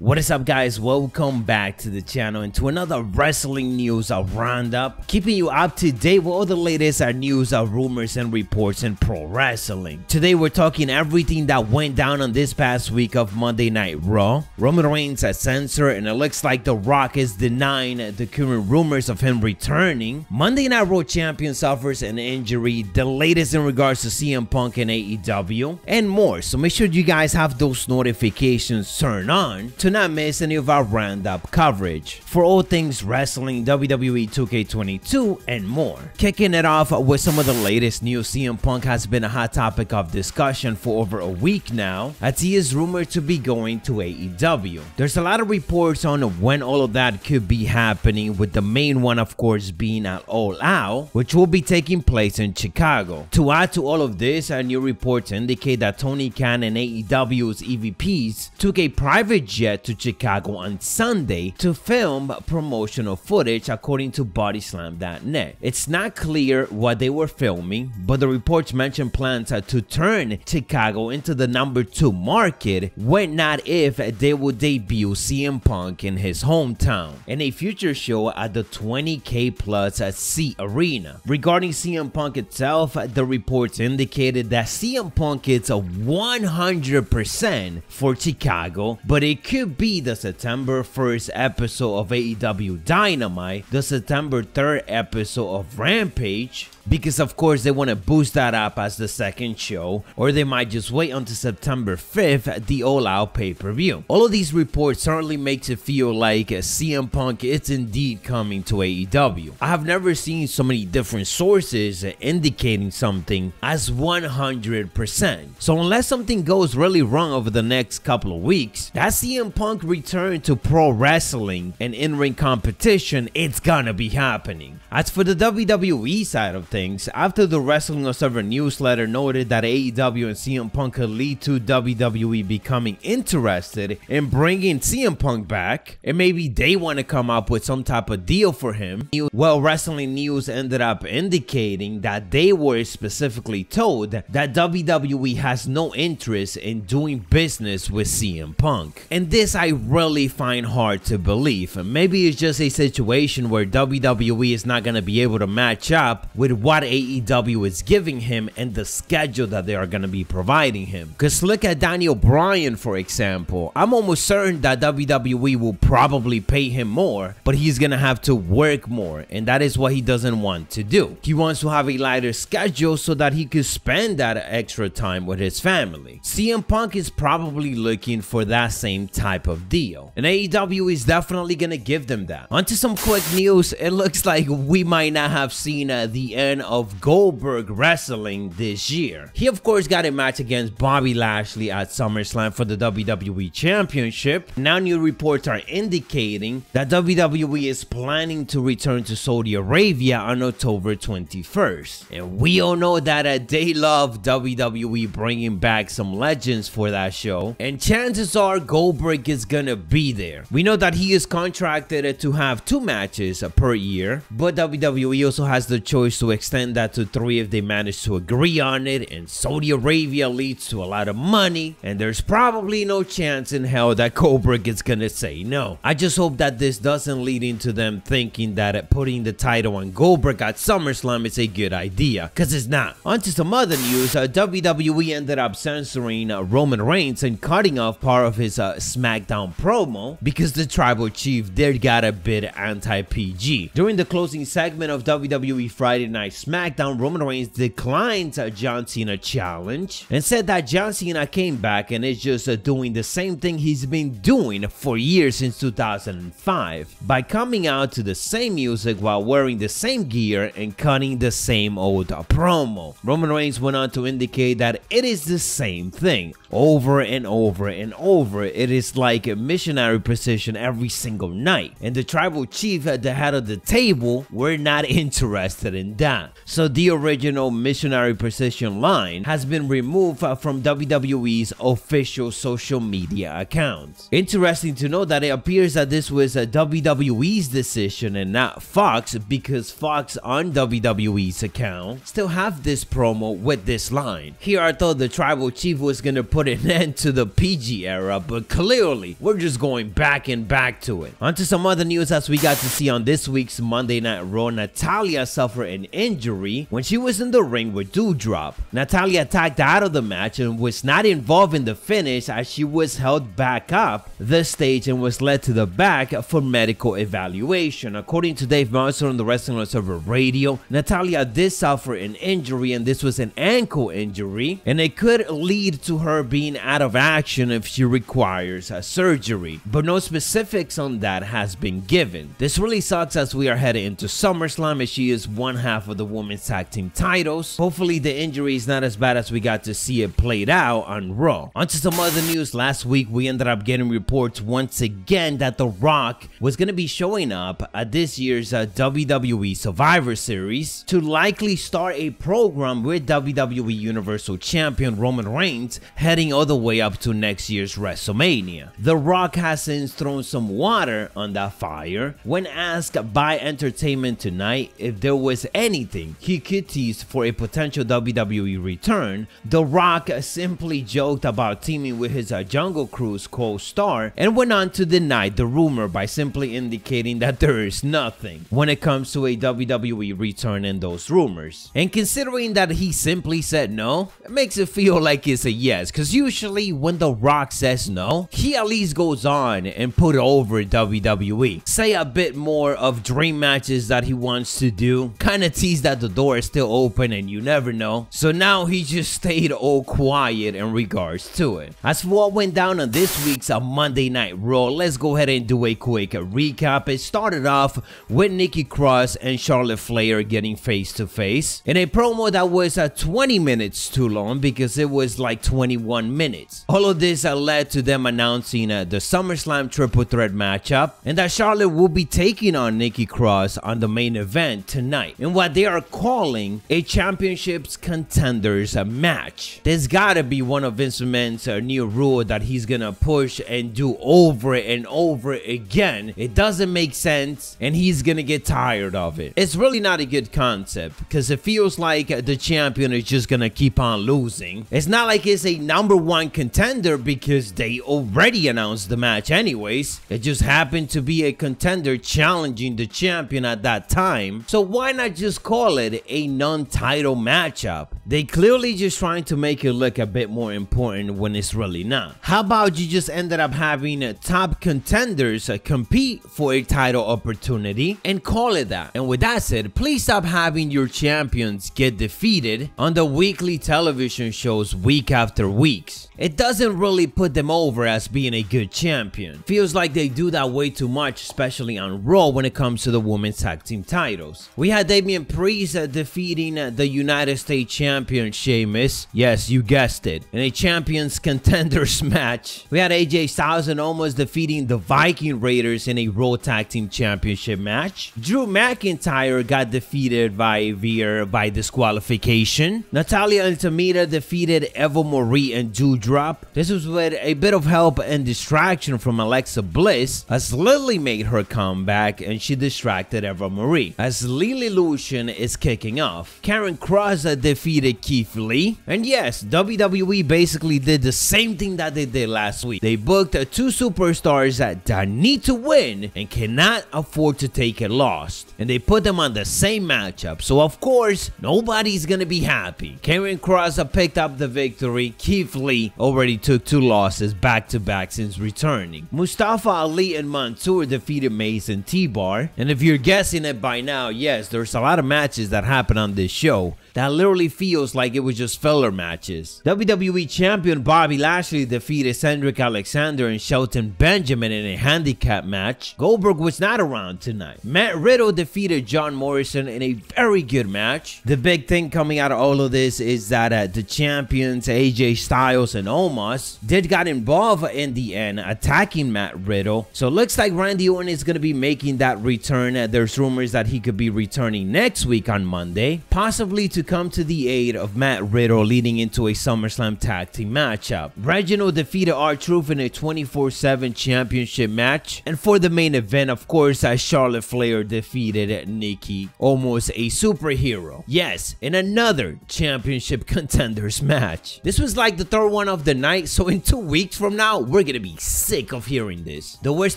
What is up, guys? Welcome back to the channel and to another wrestling news roundup, keeping you up to date with all the latest news, rumors and reports in pro wrestling. Today we're talking everything that went down on this past week of Monday Night Raw. Roman Reigns has censored, and it looks like The Rock is denying the current rumors of him returning. Monday Night Raw champion suffers an injury, the latest in regards to CM Punk and AEW, and more. So make sure you guys have those notifications turned on to not miss any of our roundup coverage for all things wrestling, WWE 2K22 and more. Kicking it off with some of the latest news, CM Punk has been a hot topic of discussion for over a week now, as he is rumored to be going to AEW. There's a lot of reports on when all of that could be happening, with the main one of course being at All Out, which will be taking place in Chicago. To add to all of this, new reports indicate that Tony Khan and AEW's EVPs took a private jet to Chicago on Sunday to film promotional footage, according to bodyslam.net. It's not clear what they were filming, but the reports mention plans to turn Chicago into the #2 market when not if they would debut CM Punk in his hometown in a future show at the 20K plus seat arena. Regarding CM Punk itself, the reports indicated that CM Punk is 100% for Chicago, but it could be the September 1st episode of AEW Dynamite, the September 3rd episode of Rampage, because of course they want to boost that up as the second show, or they might just wait until September 5th, the All Out pay-per-view. All of these reports certainly makes it feel like CM Punk is indeed coming to AEW. I have never seen so many different sources indicating something as 100%. So unless something goes really wrong over the next couple of weeks, that CM Punk return to pro wrestling and in-ring competition, it's gonna be happening. As for the WWE side of things, after the Wrestling Observer newsletter noted that AEW and CM Punk could lead to WWE becoming interested in bringing CM Punk back, and maybe they want to come up with some type of deal for him, well, Wrestling News ended up indicating that they were specifically told that WWE has no interest in doing business with CM Punk. And this I really find hard to believe. Maybe it's just a situation where WWE is not going to be able to match up with what AEW is giving him and the schedule that they are going to be providing him. Because look at Daniel Bryan, for example. I'm almost certain that WWE will probably pay him more, but he's going to have to work more, and that is what he doesn't want to do. He wants to have a lighter schedule so that he could spend that extra time with his family. CM Punk is probably looking for that same type of deal, and AEW is definitely going to give them that. Onto some quick news. It looks like we might not have seen the end of Goldberg wrestling this year. He of course got a match against Bobby Lashley at SummerSlam for the WWE Championship. Now new reports are indicating that WWE is planning to return to Saudi Arabia on October 21st. And we all know that they love WWE bringing back some legends for that show, and chances are Goldberg is gonna be there. We know that he is contracted to have 2 matches per year, but WWE also has the choice to extend that to 3 if they manage to agree on it, and Saudi Arabia leads to a lot of money, and there's probably no chance in hell that Goldberg is gonna say no. I just hope that this doesn't lead into them thinking that putting the title on Goldberg at SummerSlam is a good idea, because it's not. Onto some other news. WWE ended up censoring Roman Reigns and cutting off part of his SmackDown promo because the tribal chief there got a bit anti-PG. During the closing segment of WWE Friday Night SmackDown, Roman Reigns declined a John Cena challenge and said that John Cena came back and is just doing the same thing he's been doing for years since 2005 by coming out to the same music while wearing the same gear and cutting the same old promo. Roman Reigns went on to indicate that it is the same thing over and over and over. It is like a missionary precision every single night, and the tribal chief at the head of the table were not interested in that. So the original missionary precision line has been removed from WWE's official social media accounts. Interesting to know that it appears that this was WWE's decision and not Fox, because Fox on WWE's account still have this promo with this line. Here I thought the tribal chief was gonna put an end to the PG era, but clearly clearly, we're just going back and back to it. On to some other news as we got to see on this week's Monday Night Raw, Natalya suffered an injury when she was in the ring with Doudrop. Natalya tagged out of the match and was not involved in the finish as she was held back up the stage and was led to the back for medical evaluation. According to Dave Meltzer on the Wrestling Observer Radio, Natalya did suffer an injury, and this was an ankle injury, and it could lead to her being out of action if she requires a surgery, but no specifics on that has been given. This really sucks as we are headed into SummerSlam as she is one half of the women's tag team titles. Hopefully the injury is not as bad as we got to see it played out on Raw. On to some other news. Last week we ended up getting reports once again that The Rock was going to be showing up at this year's WWE Survivor Series to likely start a program with WWE Universal Champion Roman Reigns heading all the way up to next year's WrestleMania. The Rock has since thrown some water on that fire when asked by Entertainment Tonight if there was anything he could tease for a potential WWE return. The Rock simply joked about teaming with his Jungle Cruise co-star and went on to deny the rumor by simply indicating that there is nothing when it comes to a WWE return in those rumors. And considering that he simply said no, it makes it feel like it's a yes, because usually when The Rock says no, he at least goes on and put over WWE. Say a bit more of dream matches that he wants to do, kind of tease that the door is still open and you never know. So now he just stayed all quiet in regards to it. As for what went down on this week's Monday Night Raw, let's go ahead and do a quick recap. It started off with Nikki Cross and Charlotte Flair getting face to face in a promo that was 20 minutes too long because it was like 21 minutes. All of this led to them announcing the SummerSlam triple threat matchup and that Charlotte will be taking on Nikki Cross on the main event tonight in what they are calling a championships contenders match. There's gotta be one of Vince McMahon's new rule that he's gonna push and do over and over again. It doesn't make sense and he's gonna get tired of it. It's really not a good concept because it feels like the champion is just gonna keep on losing. It's not like it's a #1 contender because they already announced the match anyways. It just happened to be a contender challenging the champion at that time. So why not just call it a non-title matchup? They clearly just trying to make it look a bit more important when it's really not. How about you just ended up having top contenders compete for a title opportunity and call it that? And with that said, please stop having your champions get defeated on the weekly television shows week after weeks. It doesn't really put them over as being a good champion. Feels like they do that way too much, especially on Raw when it comes to the women's tag team titles. We had Damian Priest defeating the United States champion Sheamus. Yes, you guessed it. In a champions contenders match. We had AJ Styles and Omos defeating the Viking Raiders in a Raw Tag Team Championship match. Drew McIntyre got defeated by disqualification. Natalya and Tamina defeated Eva Marie and Doudrop. This was with a bit of help and distraction from Alexa Bliss as Lily made her comeback and she distracted Eva Marie as Lily Lucian is kicking off. Karen Cross defeated Keith Lee, and yes, WWE basically did the same thing that they did last week. They booked two superstars that need to win and cannot afford to take a loss, and they put them on the same matchup, so of course nobody's gonna be happy. Karen Cross picked up the victory. Keith Lee already took 2 losses back-to-back since returning. Mustafa Ali and Mansoor defeated Mace and T-Bar, and if you're guessing it by now, yes, there's a lot of matches that happen on this show that literally feels like it was just filler matches. WWE Champion Bobby Lashley defeated Cedric Alexander and Shelton Benjamin in a handicap match. Goldberg was not around tonight. Matt Riddle defeated John Morrison in a very good match. The big thing coming out of all of this is that the champions AJ Styles and Omos did got involved in the end, attacking Matt Riddle. So it looks like Randy Orton is going to be making that return. There's rumors that he could be returning next week on Monday, possibly to come to the aid of Matt Riddle leading into a SummerSlam tag team matchup. Reginald defeated R-Truth in a 24/7 championship match, and for the main event, of course, Charlotte Flair defeated Nikki, almost a superhero. Yes, in another championship contenders match. This was like the third one of of the night, so in 2 weeks from now, we're gonna be sick of hearing this. The worst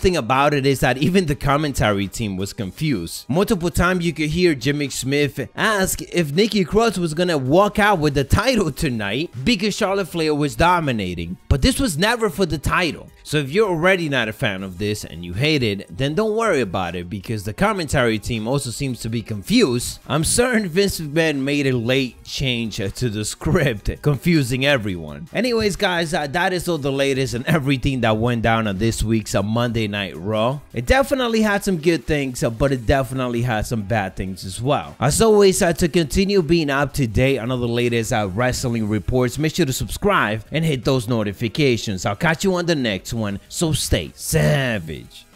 thing about it is that even the commentary team was confused. Multiple times you could hear Jimmy Smith ask if Nikki Cross was gonna walk out with the title tonight because Charlotte Flair was dominating, but this was never for the title. So if you're already not a fan of this and you hate it, then don't worry about it because the commentary team also seems to be confused. I'm certain Vince McMahon made a late change to the script, confusing everyone. Anyways guys, that is all the latest and everything that went down on this week's Monday Night Raw. It definitely had some good things, but it definitely had some bad things as well. As always, to continue being up to date on all the latest wrestling reports, make sure to subscribe and hit those notifications. I'll catch you on the next one, so stay savage.